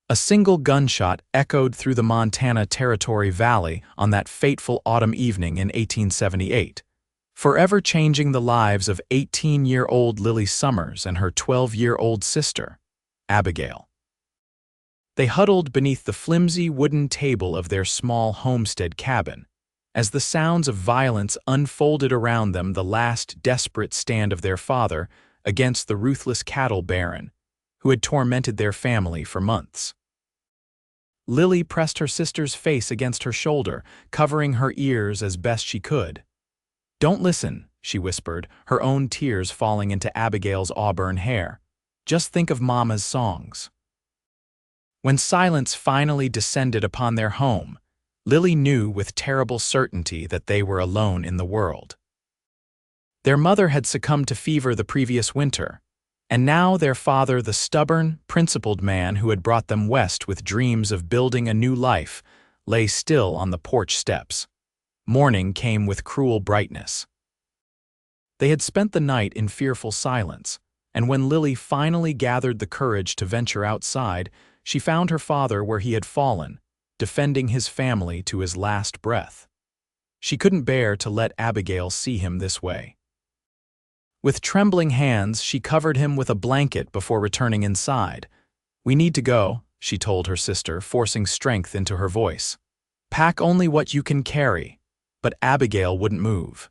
A single gunshot echoed through the Montana Territory Valley on that fateful autumn evening in 1878, forever changing the lives of 18-year-old Lily Summers and her 12-year-old sister, Abigail. They huddled beneath the flimsy wooden table of their small homestead cabin, as the sounds of violence unfolded around them, the last desperate stand of their father against the ruthless cattle baron who had tormented their family for months. Lily pressed her sister's face against her shoulder, covering her ears as best she could. "Don't listen," she whispered, her own tears falling into Abigail's auburn hair. "Just think of Mama's songs." When silence finally descended upon their home, Lily knew with terrible certainty that they were alone in the world. Their mother had succumbed to fever the previous winter, and now their father, the stubborn, principled man who had brought them west with dreams of building a new life, lay still on the porch steps. Morning came with cruel brightness. They had spent the night in fearful silence, and when Lily finally gathered the courage to venture outside, she found her father where he had fallen, defending his family to his last breath. She couldn't bear to let Abigail see him this way. With trembling hands, she covered him with a blanket before returning inside. "We need to go," she told her sister, forcing strength into her voice. "Pack only what you can carry." But Abigail wouldn't move.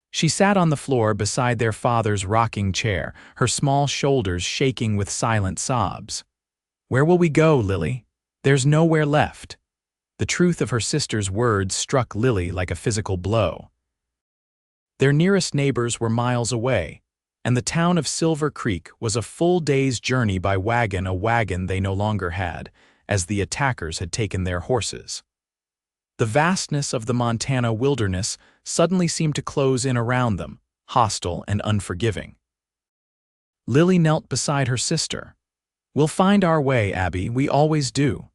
She sat on the floor beside their father's rocking chair, her small shoulders shaking with silent sobs. "Where will we go, Lily? There's nowhere left." The truth of her sister's words struck Lily like a physical blow. Their nearest neighbors were miles away, and the town of Silver Creek was a full day's journey by wagon, a wagon they no longer had, as the attackers had taken their horses. The vastness of the Montana wilderness suddenly seemed to close in around them, hostile and unforgiving. Lily knelt beside her sister. "We'll find our way, Abby, we always do."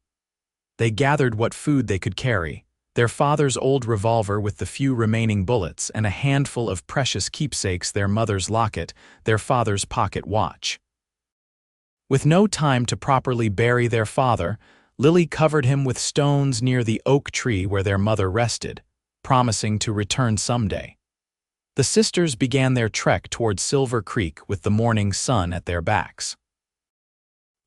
They gathered what food they could carry, their father's old revolver with the few remaining bullets and a handful of precious keepsakes, their mother's locket, their father's pocket watch. With no time to properly bury their father, Lily covered him with stones near the oak tree where their mother rested, promising to return someday. The sisters began their trek toward Silver Creek with the morning sun at their backs.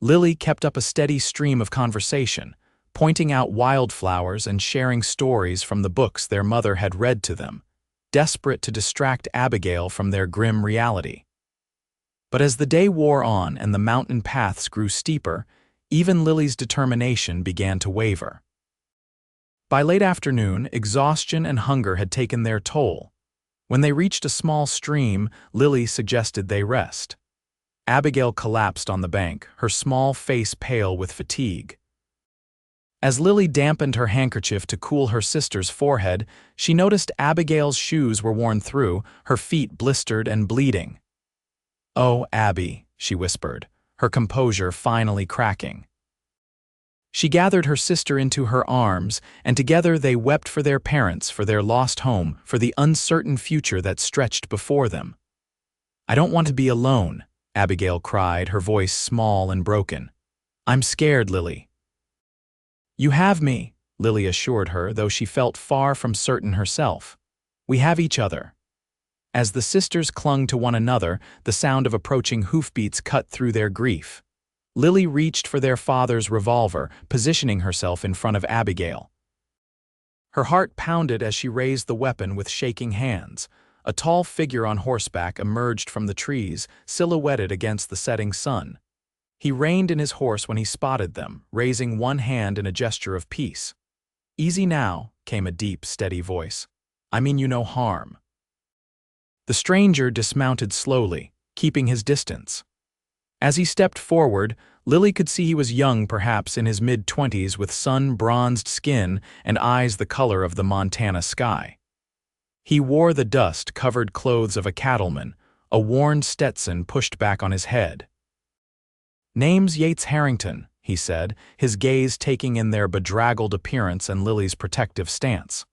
Lily kept up a steady stream of conversation, pointing out wildflowers and sharing stories from the books their mother had read to them, desperate to distract Abigail from their grim reality. But as the day wore on and the mountain paths grew steeper, even Lily's determination began to waver. By late afternoon, exhaustion and hunger had taken their toll. When they reached a small stream, Lily suggested they rest. Abigail collapsed on the bank, her small face pale with fatigue. As Lily dampened her handkerchief to cool her sister's forehead, she noticed Abigail's shoes were worn through, her feet blistered and bleeding. "Oh, Abby," she whispered, her composure finally cracking. She gathered her sister into her arms, and together they wept for their parents, for their lost home, for the uncertain future that stretched before them. "I don't want to be alone," Abigail cried, her voice small and broken. "I'm scared, Lily." "You have me," Lily assured her, though she felt far from certain herself. "We have each other." As the sisters clung to one another, the sound of approaching hoofbeats cut through their grief. Lily reached for their father's revolver, positioning herself in front of Abigail. Her heart pounded as she raised the weapon with shaking hands. A tall figure on horseback emerged from the trees, silhouetted against the setting sun. He reined in his horse when he spotted them, raising one hand in a gesture of peace. "Easy now," came a deep, steady voice. "I mean you no harm." The stranger dismounted slowly, keeping his distance. As he stepped forward, Lily could see he was young, perhaps in his mid-20s, with sun-bronzed skin and eyes the color of the Montana sky. He wore the dust-covered clothes of a cattleman, a worn Stetson pushed back on his head. "Name's Yates Harrington," he said, his gaze taking in their bedraggled appearance and Lily's protective stance.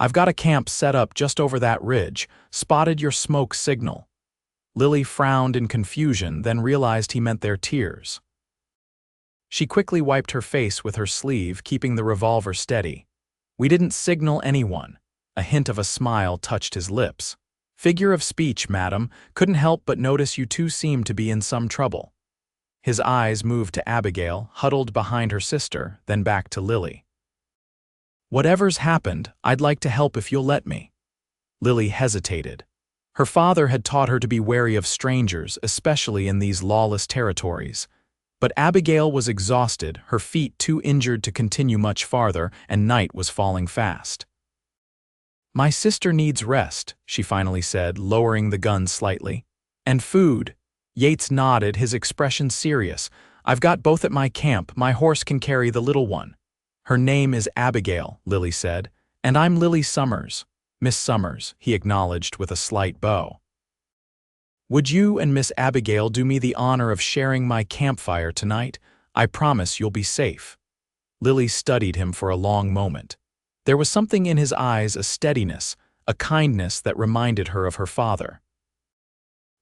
"I've got a camp set up just over that ridge, spotted your smoke signal." Lily frowned in confusion, then realized he meant their tears. She quickly wiped her face with her sleeve, keeping the revolver steady. "We didn't signal anyone." A hint of a smile touched his lips. "Figure of speech, madam. Couldn't help but notice you two seemed to be in some trouble." His eyes moved to Abigail, huddled behind her sister, then back to Lily. "Whatever's happened, I'd like to help if you'll let me." Lily hesitated. Her father had taught her to be wary of strangers, especially in these lawless territories. But Abigail was exhausted, her feet too injured to continue much farther, and night was falling fast. "My sister needs rest," she finally said, lowering the gun slightly. "And food." Yates nodded, his expression serious. "I've got both at my camp. My horse can carry the little one." "Her name is Abigail," Lily said. "And I'm Lily Summers." "Miss Summers," he acknowledged with a slight bow. "Would you and Miss Abigail do me the honor of sharing my campfire tonight? I promise you'll be safe." Lily studied him for a long moment. There was something in his eyes, a steadiness, a kindness that reminded her of her father.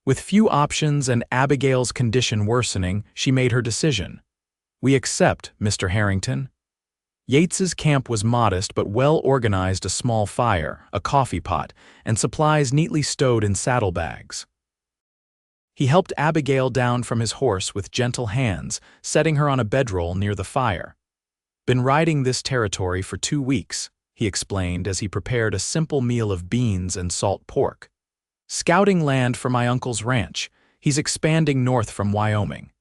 With few options and Abigail's condition worsening, she made her decision. "We accept, Mr. Harrington." Yates's camp was modest but well-organized, a small fire, a coffee pot, and supplies neatly stowed in saddlebags. He helped Abigail down from his horse with gentle hands, setting her on a bedroll near the fire. "Been riding this territory for 2 weeks," he explained as he prepared a simple meal of beans and salt pork. "Scouting land for my uncle's ranch. He's expanding north from Wyoming."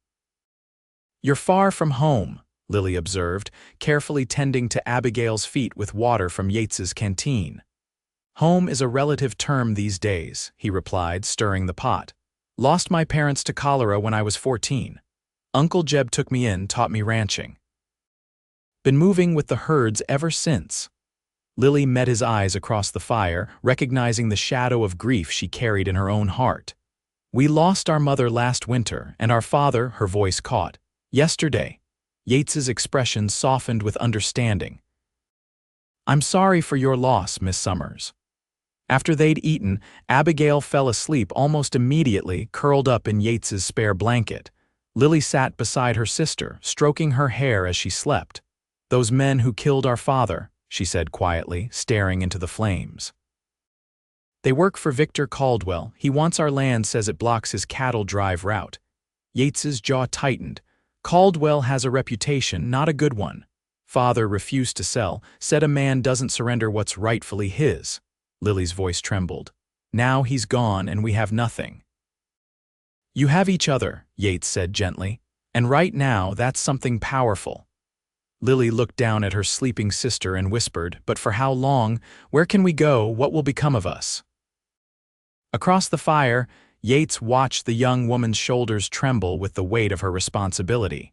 "You're far from home," Lily observed, carefully tending to Abigail's feet with water from Yates's canteen. "Home is a relative term these days," he replied, stirring the pot. "Lost my parents to cholera when I was 14. Uncle Jeb took me in, taught me ranching. Been moving with the herds ever since." Lily met his eyes across the fire, recognizing the shadow of grief she carried in her own heart. "We lost our mother last winter, and our father," her voice caught, "yesterday." Yates's expression softened with understanding. "I'm sorry for your loss, Miss Summers." After they'd eaten, Abigail fell asleep almost immediately, curled up in Yates's spare blanket. Lily sat beside her sister, stroking her hair as she slept. "Those men who killed our father," she said quietly, staring into the flames. "They work for Victor Caldwell. He wants our land, says it blocks his cattle drive route." Yates's jaw tightened. "Caldwell has a reputation, not a good one. Father refused to sell, said a man doesn't surrender what's rightfully his." Lily's voice trembled. "Now he's gone and we have nothing." "You have each other," Yates said gently. "And right now, that's something powerful." Lily looked down at her sleeping sister and whispered, "But for how long? Where can we go? What will become of us?" Across the fire, Yates watched the young woman's shoulders tremble with the weight of her responsibility.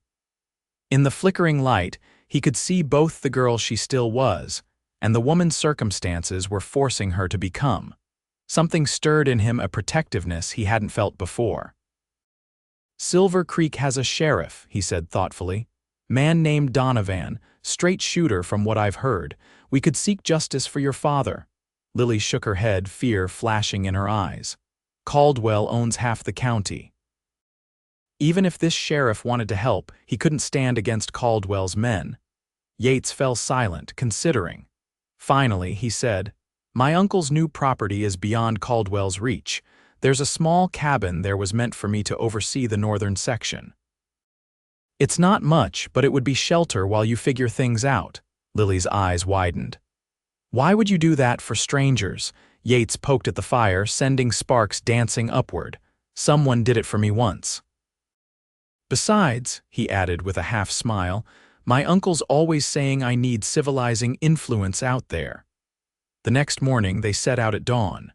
In the flickering light, he could see both the girl she still was, and the woman's circumstances were forcing her to become. Something stirred in him, a protectiveness he hadn't felt before. "Silver Creek has a sheriff," he said thoughtfully. "Man named Donovan, straight shooter from what I've heard. We could seek justice for your father." Lily shook her head, fear flashing in her eyes. "Caldwell owns half the county." Even if this sheriff wanted to help, he couldn't stand against Caldwell's men. Yates fell silent, considering. Finally, he said, "My uncle's new property is beyond Caldwell's reach. There's a small cabin there was meant for me to oversee the northern section. It's not much, but it would be shelter while you figure things out." Lily's eyes widened. "Why would you do that for strangers?" Yates poked at the fire, sending sparks dancing upward. "Someone did it for me once." "Besides," he added with a half-smile, "my uncle's always saying I need civilizing influence out there." The next morning they set out at dawn.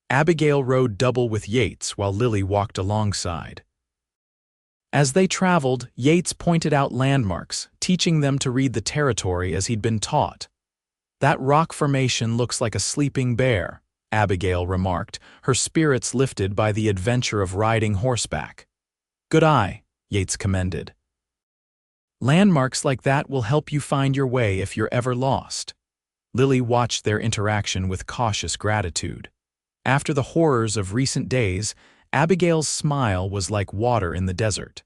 Abigail rode double with Yates while Lily walked alongside. As they traveled, Yates pointed out landmarks, teaching them to read the territory as he'd been taught. "That rock formation looks like a sleeping bear," Abigail remarked, her spirits lifted by the adventure of riding horseback. "Good eye," Yates commended. "Landmarks like that will help you find your way if you're ever lost." Lily watched their interaction with cautious gratitude. After the horrors of recent days, Abigail's smile was like water in the desert.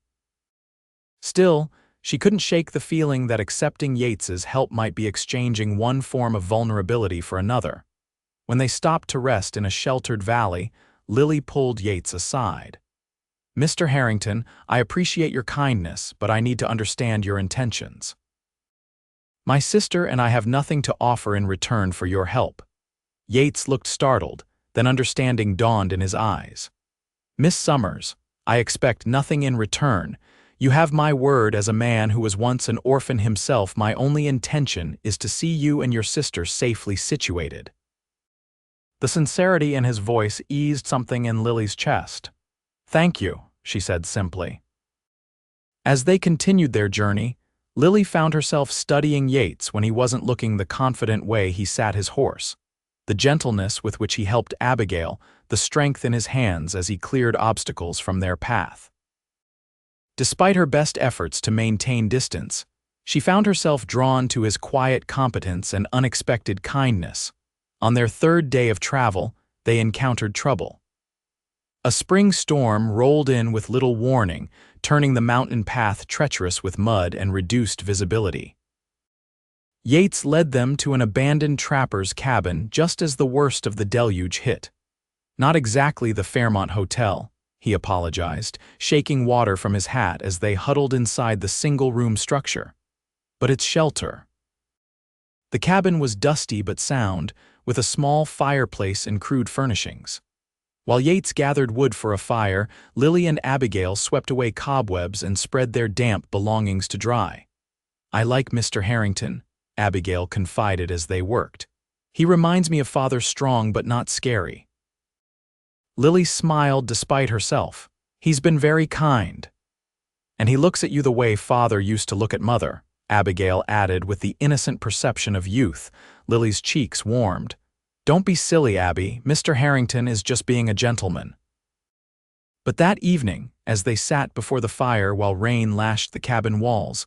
Still, She couldn't shake the feeling that accepting Yates's help might be exchanging one form of vulnerability for another. When they stopped to rest in a sheltered valley, Lily pulled Yates aside. "Mr. Harrington, I appreciate your kindness, but I need to understand your intentions. My sister and I have nothing to offer in return for your help." Yates looked startled, then understanding dawned in his eyes. "Miss Summers, I expect nothing in return. You have my word as a man who was once an orphan himself. My only intention is to see you and your sister safely situated." The sincerity in his voice eased something in Lily's chest. "Thank you," she said simply. As they continued their journey, Lily found herself studying Yates when he wasn't looking the confident way he sat his horse, the gentleness with which he helped Abigail, the strength in his hands as he cleared obstacles from their path. Despite her best efforts to maintain distance, she found herself drawn to his quiet competence and unexpected kindness. On their third day of travel, they encountered trouble. A spring storm rolled in with little warning, turning the mountain path treacherous with mud and reduced visibility. Yates led them to an abandoned trapper's cabin just as the worst of the deluge hit. "Not exactly the Fairmont Hotel," he apologized, shaking water from his hat as they huddled inside the single-room structure. "But it's shelter." The cabin was dusty but sound, with a small fireplace and crude furnishings. While Yates gathered wood for a fire, Lily and Abigail swept away cobwebs and spread their damp belongings to dry. "I like Mr. Harrington," Abigail confided as they worked. "He reminds me of Father Strong but not scary." Lily smiled despite herself. "He's been very kind." "And he looks at you the way Father used to look at Mother," Abigail added with the innocent perception of youth. Lily's cheeks warmed. "Don't be silly, Abby. Mr. Harrington is just being a gentleman." But that evening, as they sat before the fire while rain lashed the cabin walls,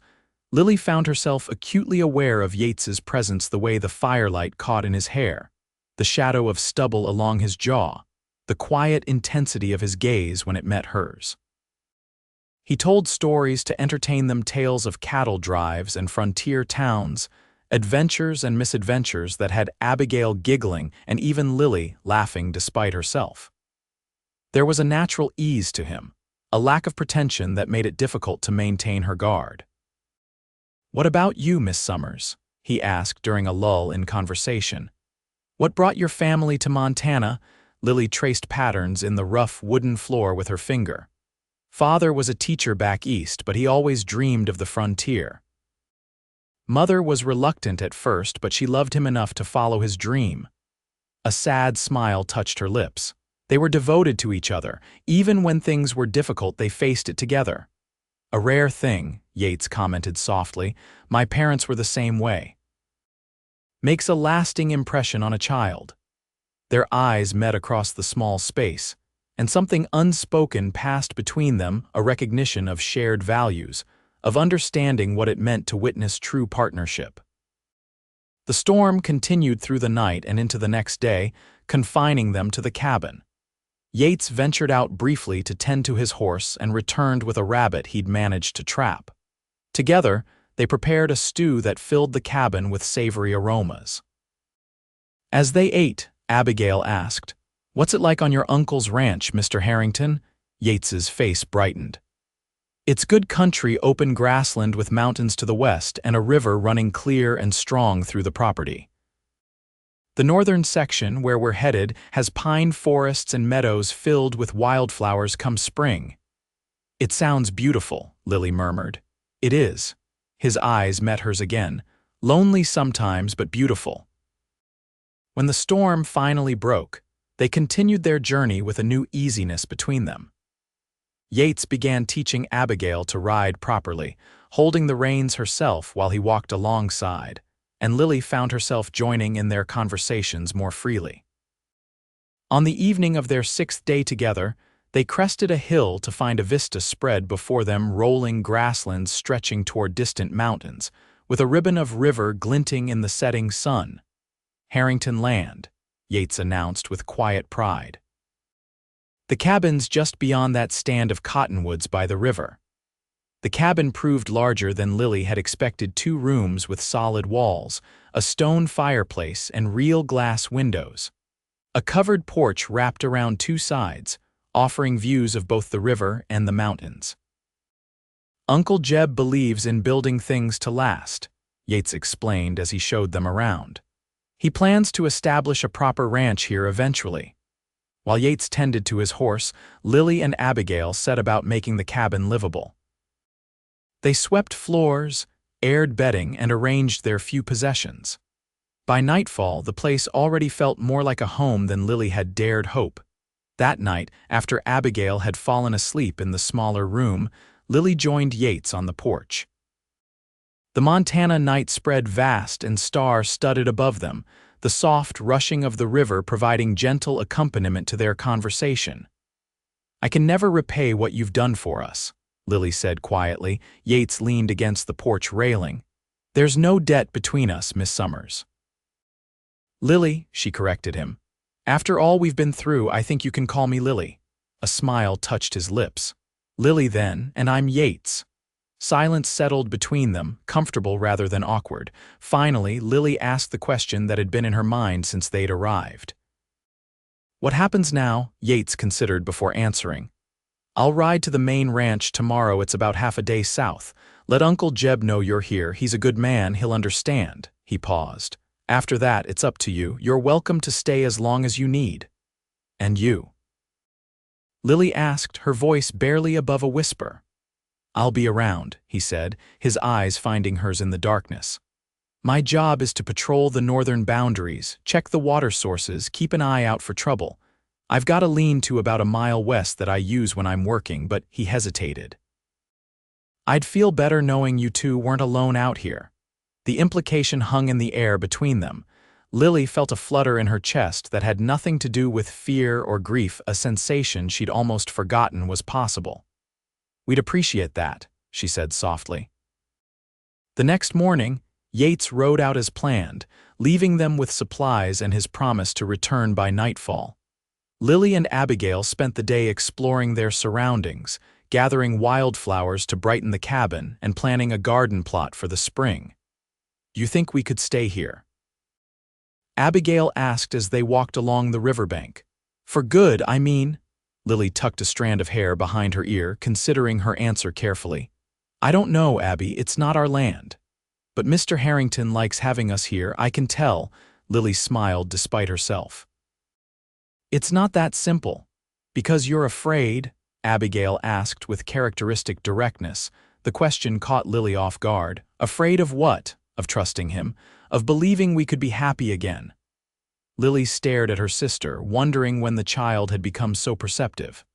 Lily found herself acutely aware of Yates's presence, the way the firelight caught in his hair, the shadow of stubble along his jaw, the quiet intensity of his gaze when it met hers. He told stories to entertain them, tales of cattle drives and frontier towns, adventures and misadventures that had Abigail giggling and even Lily laughing despite herself. There was a natural ease to him, a lack of pretension that made it difficult to maintain her guard. "What about you, Miss Summers?" he asked during a lull in conversation. "What brought your family to Montana?" Lily traced patterns in the rough wooden floor with her finger. "Father was a teacher back east, but he always dreamed of the frontier. Mother was reluctant at first, but she loved him enough to follow his dream." A sad smile touched her lips. They were devoted to each other. Even when things were difficult, they faced it together. "A rare thing," Yates commented softly. "My parents were the same way." Makes a lasting impression on a child. Their eyes met across the small space, and something unspoken passed between them, a recognition of shared values, of understanding what it meant to witness true partnership. The storm continued through the night and into the next day, confining them to the cabin. Yates ventured out briefly to tend to his horse and returned with a rabbit he'd managed to trap. Together, they prepared a stew that filled the cabin with savory aromas. As they ate, Abigail asked, "What's it like on your uncle's ranch, Mr. Harrington?" Yates's face brightened. "It's good country, open grassland with mountains to the west and a river running clear and strong through the property. The northern section, where we're headed, has pine forests and meadows filled with wildflowers come spring." "It sounds beautiful," Lily murmured. "It is." His eyes met hers again. "Lonely sometimes, but beautiful." When the storm finally broke, they continued their journey with a new easiness between them. Yates began teaching Abigail to ride properly, holding the reins herself while he walked alongside, and Lily found herself joining in their conversations more freely. On the evening of their 6th day together, they crested a hill to find a vista spread before them, rolling grasslands stretching toward distant mountains, with a ribbon of river glinting in the setting sun. "Harrington Land," Yates announced with quiet pride. "The cabin's just beyond that stand of cottonwoods by the river." The cabin proved larger than Lily had expected: 2 rooms with solid walls, a stone fireplace, and real glass windows. A covered porch wrapped around 2 sides, offering views of both the river and the mountains. "Uncle Jeb believes in building things to last," Yates explained as he showed them around. "He plans to establish a proper ranch here eventually." While Yates tended to his horse, Lily and Abigail set about making the cabin livable. They swept floors, aired bedding, and arranged their few possessions. By nightfall, the place already felt more like a home than Lily had dared hope. That night, after Abigail had fallen asleep in the smaller room, Lily joined Yates on the porch. The Montana night spread vast and star-studded above them, the soft rushing of the river providing gentle accompaniment to their conversation. "I can never repay what you've done for us," Lily said quietly. Yates leaned against the porch railing. "There's no debt between us, Miss Summers." "Lily," she corrected him. "After all we've been through, I think you can call me Lily." A smile touched his lips. "Lily then, and I'm Yates." Silence settled between them, comfortable rather than awkward. Finally, Lily asked the question that had been in her mind since they'd arrived. "What happens now?" Yates considered before answering. "I'll ride to the main ranch tomorrow. It's about half a day south. Let Uncle Jeb know you're here. He's a good man. He'll understand." He paused. "After that, it's up to you. You're welcome to stay as long as you need." "And you?" Lily asked, her voice barely above a whisper. "I'll be around," he said, his eyes finding hers in the darkness. "My job is to patrol the northern boundaries, check the water sources, keep an eye out for trouble. I've got a lean-to about a mile west that I use when I'm working," but he hesitated. "I'd feel better knowing you two weren't alone out here." The implication hung in the air between them. Lily felt a flutter in her chest that had nothing to do with fear or grief, a sensation she'd almost forgotten was possible. "We'd appreciate that," she said softly. The next morning, Yates rode out as planned, leaving them with supplies and his promise to return by nightfall. Lily and Abigail spent the day exploring their surroundings, gathering wildflowers to brighten the cabin and planning a garden plot for the spring. "Do you think we could stay here?" Abigail asked as they walked along the riverbank. "For good, I mean." Lily tucked a strand of hair behind her ear, considering her answer carefully. "I don't know, Abby, it's not our land. But Mr. Harrington likes having us here, I can tell." Lily smiled despite herself. "It's not that simple." "Because you're afraid?" Abigail asked with characteristic directness. The question caught Lily off guard. "Afraid of what?" "Of trusting him. Of believing we could be happy again." Lily stared at her sister, wondering when the child had become so perceptive.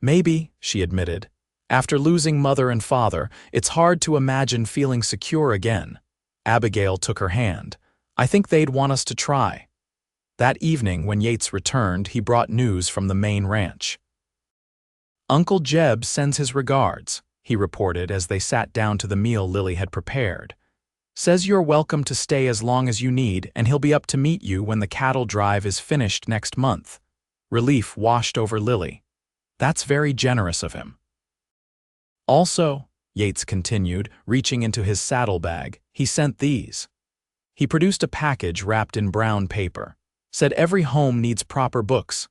"Maybe," she admitted. "After losing mother and father, it's hard to imagine feeling secure again." Abigail took her hand. "I think they'd want us to try." That evening, when Yates returned, he brought news from the main ranch. "Uncle Jeb sends his regards," he reported as they sat down to the meal Lily had prepared. "Says you're welcome to stay as long as you need, and he'll be up to meet you when the cattle drive is finished next month." Relief washed over Lily. "That's very generous of him." "Also," Yates continued, reaching into his saddlebag, "he sent these." He produced a package wrapped in brown paper. Said every home needs proper books.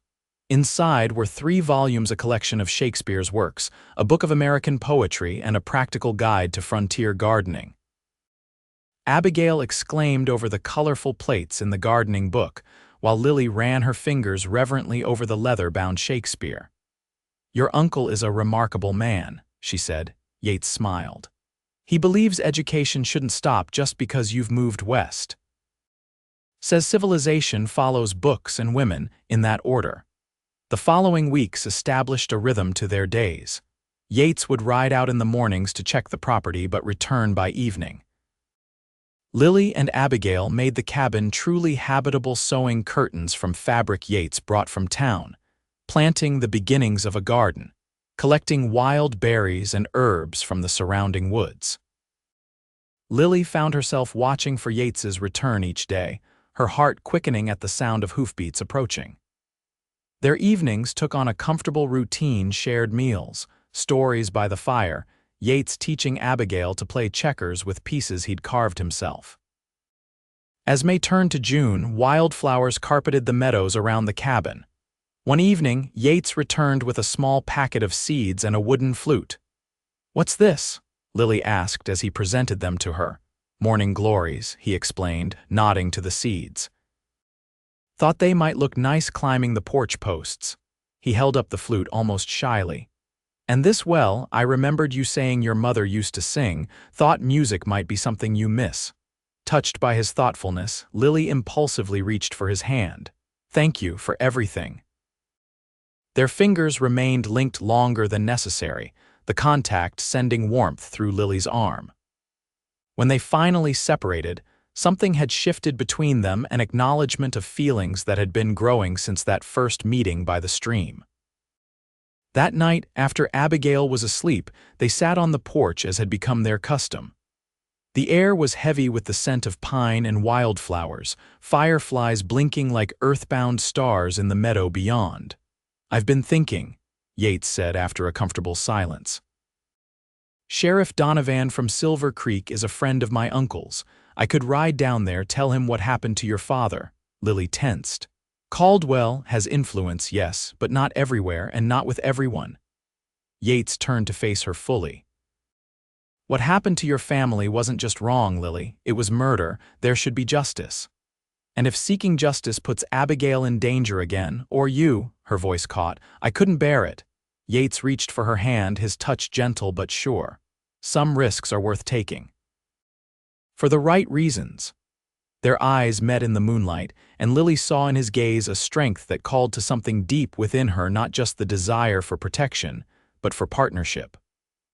Inside were 3 volumes, a collection of Shakespeare's works, a book of American poetry, and a practical guide to frontier gardening. Abigail exclaimed over the colorful plates in the gardening book, while Lily ran her fingers reverently over the leather-bound Shakespeare. "Your uncle is a remarkable man," she said. Yates smiled. "He believes education shouldn't stop just because you've moved west. Says civilization follows books and women in that order." The following weeks established a rhythm to their days. Yates would ride out in the mornings to check the property but return by evening. Lily and Abigail made the cabin truly habitable, sewing curtains from fabric Yates brought from town, planting the beginnings of a garden, collecting wild berries and herbs from the surrounding woods. Lily found herself watching for Yates's return each day, her heart quickening at the sound of hoofbeats approaching. Their evenings took on a comfortable routine: shared meals, stories by the fire, Yates teaching Abigail to play checkers with pieces he'd carved himself. As May turned to June, wildflowers carpeted the meadows around the cabin. One evening, Yates returned with a small packet of seeds and a wooden flute. "What's this?" Lily asked as he presented them to her. "Morning glories," he explained, nodding to the seeds. "Thought they might look nice climbing the porch posts." He held up the flute almost shyly. "And this well, I remembered you saying your mother used to sing, thought music might be something you miss." Touched by his thoughtfulness, Lily impulsively reached for his hand. "Thank you for everything." Their fingers remained linked longer than necessary, the contact sending warmth through Lily's arm. When they finally separated, something had shifted between them, an acknowledgement of feelings that had been growing since that first meeting by the stream. That night, after Abigail was asleep, they sat on the porch as had become their custom. The air was heavy with the scent of pine and wildflowers, fireflies blinking like earthbound stars in the meadow beyond. "I've been thinking," Yates said after a comfortable silence. "Sheriff Donovan from Silver Creek is a friend of my uncle's. I could ride down there, tell him what happened to your father." Lily tensed. "Caldwell has influence, yes, but not everywhere and not with everyone." Yates turned to face her fully. "What happened to your family wasn't just wrong, Lily. It was murder. There should be justice. And if seeking justice puts Abigail in danger again, or you," her voice caught, "I couldn't bear it." Yates reached for her hand, his touch gentle but sure. "Some risks are worth taking. For the right reasons." Their eyes met in the moonlight, and Lily saw in his gaze a strength that called to something deep within her, not just the desire for protection, but for partnership.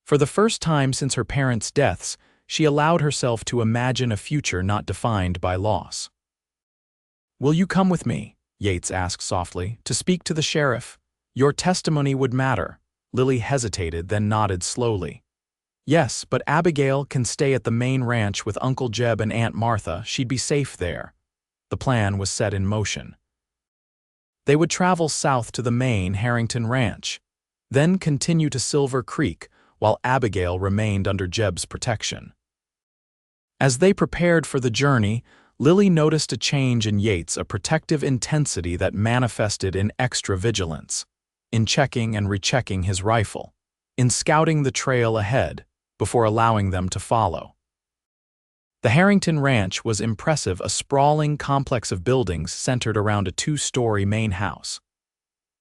For the first time since her parents' deaths, she allowed herself to imagine a future not defined by loss. "Will you come with me?" Yates asked softly, "to speak to the sheriff? Your testimony would matter." Lily hesitated, then nodded slowly. "Yes, but Abigail can stay at the main ranch with Uncle Jeb and Aunt Martha. She'd be safe there." The plan was set in motion. They would travel south to the main Harrington ranch, then continue to Silver Creek, while Abigail remained under Jeb's protection. As they prepared for the journey, Lily noticed a change in Yates, a protective intensity that manifested in extra vigilance, in checking and rechecking his rifle, in scouting the trail ahead before allowing them to follow. The Harrington Ranch was impressive, a sprawling complex of buildings centered around a two-story main house.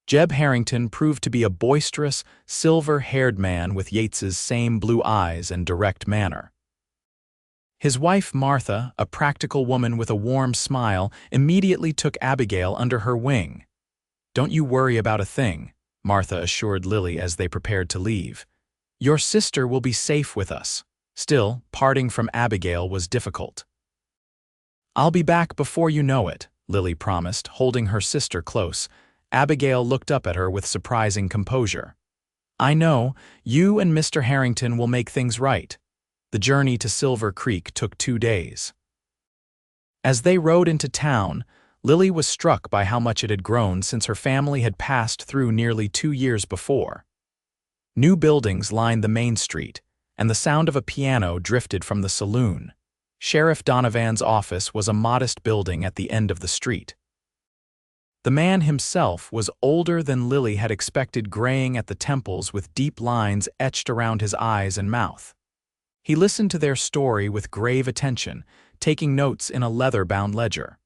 Jeb Harrington proved to be a boisterous, silver-haired man with Yates's same blue eyes and direct manner. His wife, Martha, a practical woman with a warm smile, immediately took Abigail under her wing. "Don't you worry about a thing," Martha assured Lily as they prepared to leave. "Your sister will be safe with us." Still, parting from Abigail was difficult. "I'll be back before you know it," Lily promised, holding her sister close. Abigail looked up at her with surprising composure. "I know, you and Mr. Harrington will make things right." The journey to Silver Creek took 2 days. As they rode into town, Lily was struck by how much it had grown since her family had passed through nearly 2 years before. New buildings lined the main street, and the sound of a piano drifted from the saloon. Sheriff Donovan's office was a modest building at the end of the street. The man himself was older than Lily had expected, graying at the temples with deep lines etched around his eyes and mouth. He listened to their story with grave attention, taking notes in a leather-bound ledger.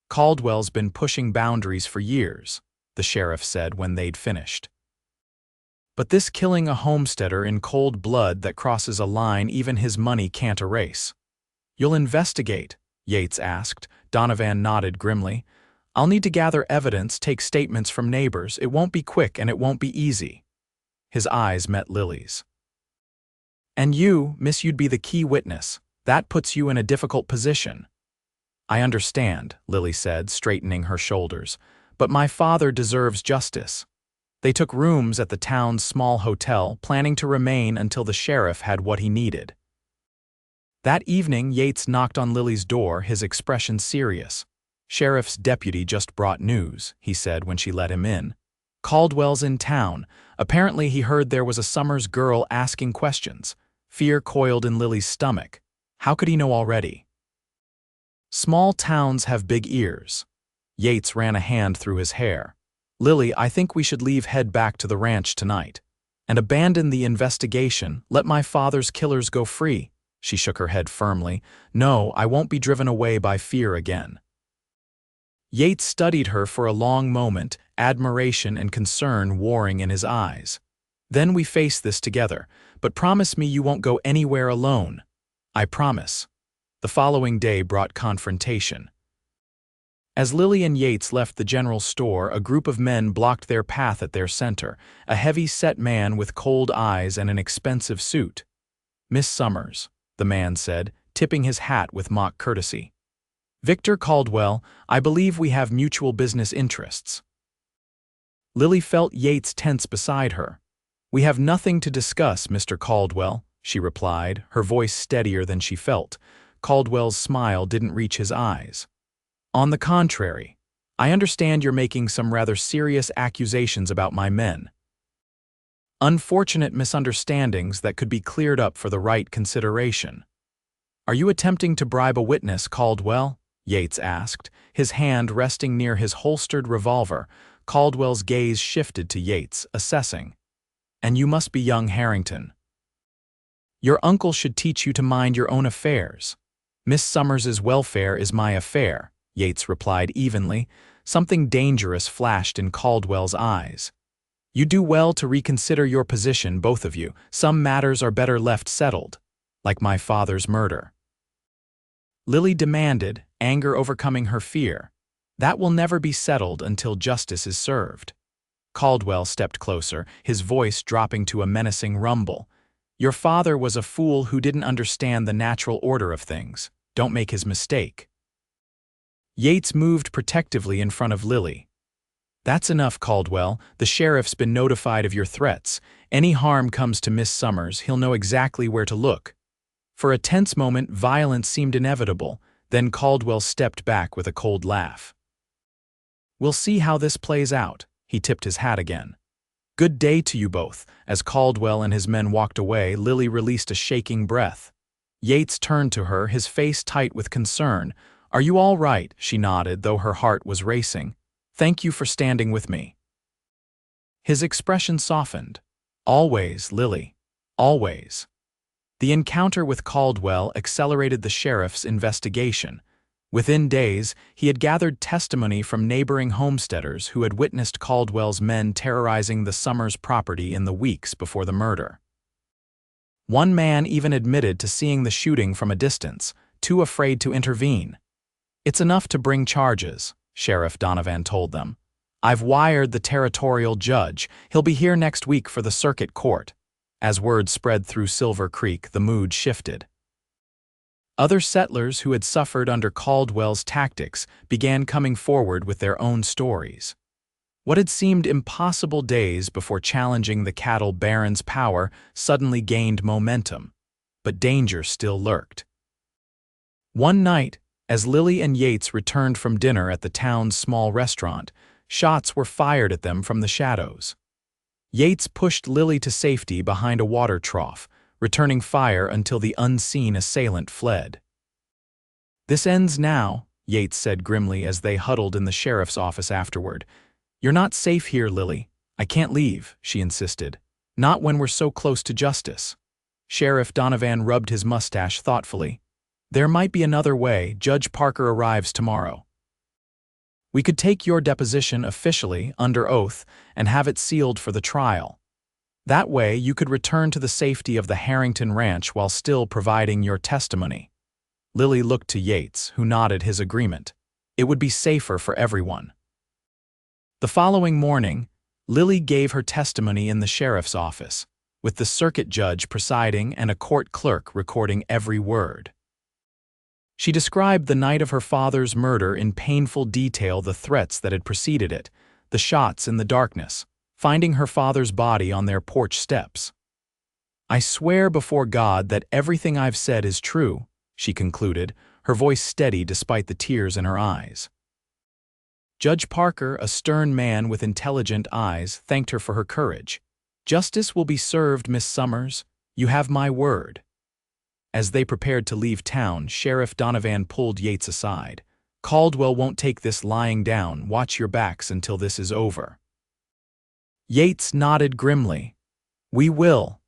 "Caldwell's been pushing boundaries for years," the sheriff said when they'd finished. "But this killing a homesteader in cold blood that crosses a line even his money can't erase." "You'll investigate?" Yates asked. Donovan nodded grimly. "I'll need to gather evidence, take statements from neighbors. It won't be quick and it won't be easy." His eyes met Lily's. "And you, miss, you'd be the key witness. That puts you in a difficult position." "I understand," Lily said, straightening her shoulders. "But my father deserves justice." They took rooms at the town's small hotel, planning to remain until the sheriff had what he needed. That evening, Yates knocked on Lily's door, his expression serious. "Sheriff's deputy just brought news," he said when she let him in. "Caldwell's in town. Apparently he heard there was a Summers girl asking questions. Fear coiled in Lily's stomach. How could he know already? Small towns have big ears. Yates ran a hand through his hair. Lily, I think we should head back to the ranch tonight. And abandon the investigation, let my father's killers go free. She shook her head firmly. No, I won't be driven away by fear again. Yates studied her for a long moment, admiration and concern warring in his eyes. Then we face this together, but promise me you won't go anywhere alone. I promise. The following day brought confrontation. As Lily and Yates left the general store, a group of men blocked their path at their center, a heavy-set man with cold eyes and an expensive suit. Miss Summers, the man said, tipping his hat with mock courtesy. Victor Caldwell, I believe we have mutual business interests. Lily felt Yates tense beside her. We have nothing to discuss, Mr. Caldwell, she replied, her voice steadier than she felt. Caldwell's smile didn't reach his eyes. On the contrary, I understand you're making some rather serious accusations about my men. Unfortunate misunderstandings that could be cleared up for the right consideration. Are you attempting to bribe a witness, Caldwell? Yates asked, his hand resting near his holstered revolver. Caldwell's gaze shifted to Yates, assessing. And you must be young Harrington. Your uncle should teach you to mind your own affairs. Miss Summers's welfare is my affair, Yates replied evenly. Something dangerous flashed in Caldwell's eyes. You do well to reconsider your position, both of you. Some matters are better left settled, like my father's murder. Lily demanded, anger overcoming her fear. That will never be settled until justice is served. Caldwell stepped closer, his voice dropping to a menacing rumble. Your father was a fool who didn't understand the natural order of things. Don't make his mistake. Yates moved protectively in front of Lily. That's enough, Caldwell. The sheriff's been notified of your threats. Any harm comes to Miss Summers, he'll know exactly where to look. For a tense moment, violence seemed inevitable. Then Caldwell stepped back with a cold laugh. We'll see how this plays out. He tipped his hat again. Good day to you both. As Caldwell and his men walked away, Lily released a shaking breath. Yates turned to her, his face tight with concern. Are you all right? She nodded, though her heart was racing. Thank you for standing with me. His expression softened. Always, Lily. Always. The encounter with Caldwell accelerated the sheriff's investigation. Within days, he had gathered testimony from neighboring homesteaders who had witnessed Caldwell's men terrorizing the Summers property in the weeks before the murder. One man even admitted to seeing the shooting from a distance, too afraid to intervene. It's enough to bring charges, Sheriff Donovan told them. I've wired the territorial judge. He'll be here next week for the circuit court. As word spread through Silver Creek, the mood shifted. Other settlers who had suffered under Caldwell's tactics began coming forward with their own stories. What had seemed impossible days before challenging the cattle baron's power suddenly gained momentum, but danger still lurked. One night, as Lily and Yates returned from dinner at the town's small restaurant, shots were fired at them from the shadows. Yates pushed Lily to safety behind a water trough, returning fire until the unseen assailant fled. This ends now, Yates said grimly as they huddled in the sheriff's office afterward. You're not safe here, Lily. I can't leave, she insisted. Not when we're so close to justice. Sheriff Donovan rubbed his mustache thoughtfully. There might be another way. Judge Parker arrives tomorrow. We could take your deposition officially, under oath, and have it sealed for the trial. That way, you could return to the safety of the Harrington Ranch while still providing your testimony. Lily looked to Yates, who nodded his agreement. It would be safer for everyone. The following morning, Lily gave her testimony in the sheriff's office, with the circuit judge presiding and a court clerk recording every word. She described the night of her father's murder in painful detail, the threats that had preceded it, the shots in the darkness, finding her father's body on their porch steps. I swear before God that everything I've said is true, she concluded, her voice steady despite the tears in her eyes. Judge Parker, a stern man with intelligent eyes, thanked her for her courage. Justice will be served, Miss Summers. You have my word." As they prepared to leave town, Sheriff Donovan pulled Yates aside. "Caldwell won't take this lying down. Watch your backs until this is over." Yates nodded grimly. "We will."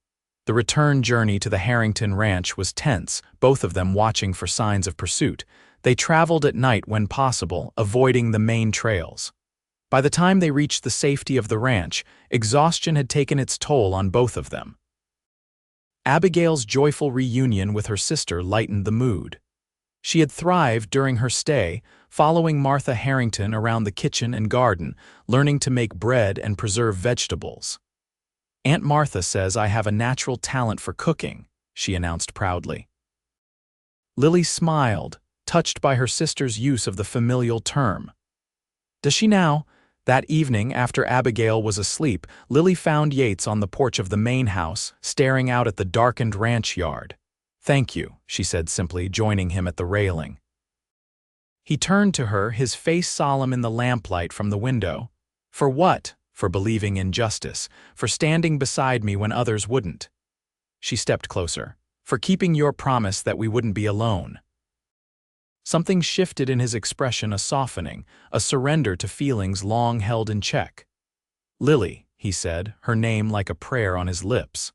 The return journey to the Harrington ranch was tense, both of them watching for signs of pursuit. They traveled at night when possible, avoiding the main trails. By the time they reached the safety of the ranch, exhaustion had taken its toll on both of them. Abigail's joyful reunion with her sister lightened the mood. She had thrived during her stay, following Martha Harrington around the kitchen and garden, learning to make bread and preserve vegetables. "Aunt Martha says I have a natural talent for cooking," she announced proudly. Lily smiled, touched by her sister's use of the familial term. "Does she now?" That evening, after Abigail was asleep, Lily found Yates on the porch of the main house, staring out at the darkened ranch yard. "Thank you," she said simply, joining him at the railing. He turned to her, his face solemn in the lamplight from the window. "For what?" "For believing in justice, for standing beside me when others wouldn't." She stepped closer. "For keeping your promise that we wouldn't be alone." Something shifted in his expression, a softening, a surrender to feelings long held in check. "Lily," he said, her name like a prayer on his lips.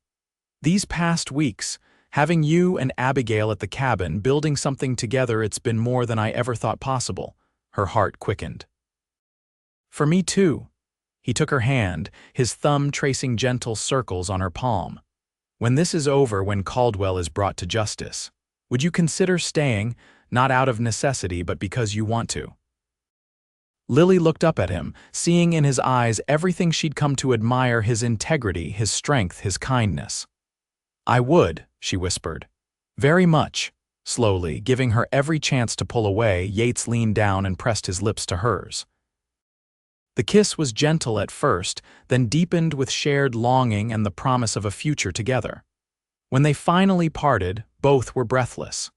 "These past weeks, having you and Abigail at the cabin, building something together, it's been more than I ever thought possible." Her heart quickened. "For me too." He took her hand, his thumb tracing gentle circles on her palm. "When this is over, when Caldwell is brought to justice, would you consider staying, not out of necessity but because you want to?" Lily looked up at him, seeing in his eyes everything she'd come to admire: his integrity, his strength, his kindness. "I would," she whispered. "Very much." Slowly, giving her every chance to pull away, Yates leaned down and pressed his lips to hers. The kiss was gentle at first, then deepened with shared longing and the promise of a future together. When they finally parted, both were breathless.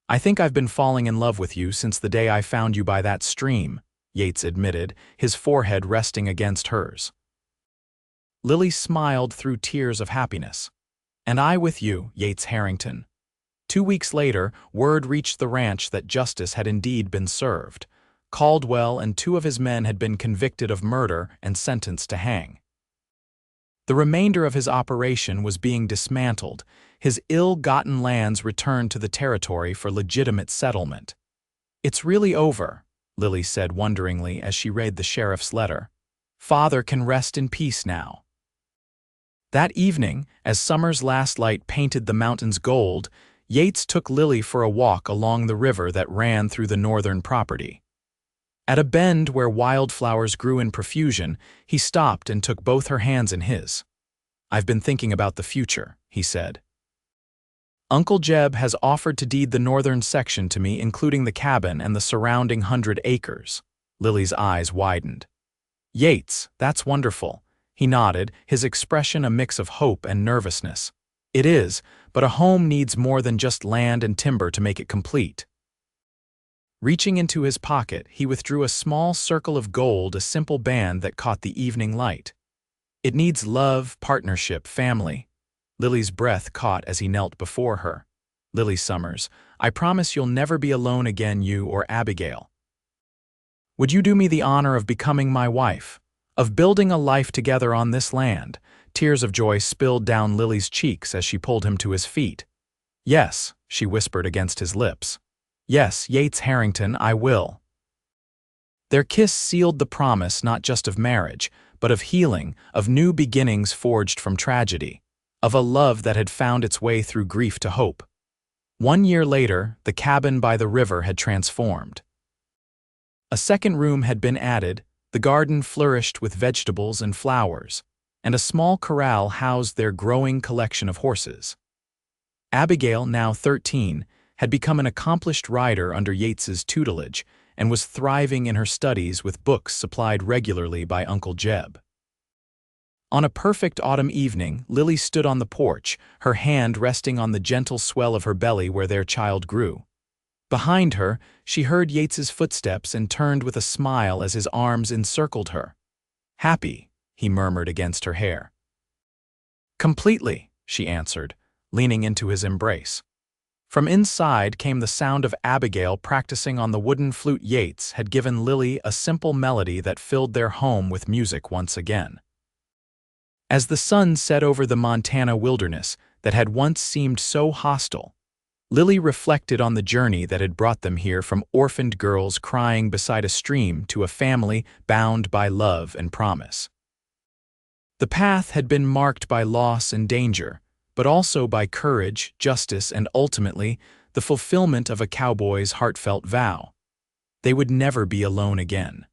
"I think I've been falling in love with you since the day I found you by that stream," Yates admitted, his forehead resting against hers. Lily smiled through tears of happiness. "And I with you, Yates Harrington." 2 weeks later, word reached the ranch that justice had indeed been served. Caldwell and 2 of his men had been convicted of murder and sentenced to hang. The remainder of his operation was being dismantled, his ill-gotten lands returned to the territory for legitimate settlement. "It's really over," Lily said wonderingly as she read the sheriff's letter. "Father can rest in peace now." That evening, as summer's last light painted the mountains gold, Yates took Lily for a walk along the river that ran through the northern property. At a bend where wildflowers grew in profusion, he stopped and took both her hands in his. "I've been thinking about the future," he said. "Uncle Jeb has offered to deed the northern section to me, including the cabin and the surrounding 100 acres. Lily's eyes widened. "Yates, that's wonderful." He nodded, his expression a mix of hope and nervousness. "It is, but a home needs more than just land and timber to make it complete." Reaching into his pocket, he withdrew a small circle of gold, a simple band that caught the evening light. "It needs love, partnership, family." Lily's breath caught as he knelt before her. "Lily Summers, I promise you'll never be alone again, you or Abigail. Would you do me the honor of becoming my wife? Of building a life together on this land?" Tears of joy spilled down Lily's cheeks as she pulled him to his feet. "Yes," she whispered against his lips. "Yes, Yates Harrington, I will." Their kiss sealed the promise not just of marriage, but of healing, of new beginnings forged from tragedy, of a love that had found its way through grief to hope. 1 year later, the cabin by the river had transformed. A second room had been added, the garden flourished with vegetables and flowers, and a small corral housed their growing collection of horses. Abigail, now 13, had become an accomplished rider under Yates's tutelage and was thriving in her studies with books supplied regularly by Uncle Jeb. On a perfect autumn evening, Lily stood on the porch, her hand resting on the gentle swell of her belly where their child grew. Behind her, she heard Yates's footsteps and turned with a smile as his arms encircled her. "Happy," he murmured against her hair. "Completely." she answered, leaning into his embrace. From inside came the sound of Abigail practicing on the wooden flute Yates had given Lily a simple melody that filled their home with music once again. As the sun set over the Montana wilderness that had once seemed so hostile, Lily reflected on the journey that had brought them here, from orphaned girls crying beside a stream to a family bound by love and promise. The path had been marked by loss and danger, but also by courage, justice, and ultimately, the fulfillment of a cowboy's heartfelt vow. They would never be alone again.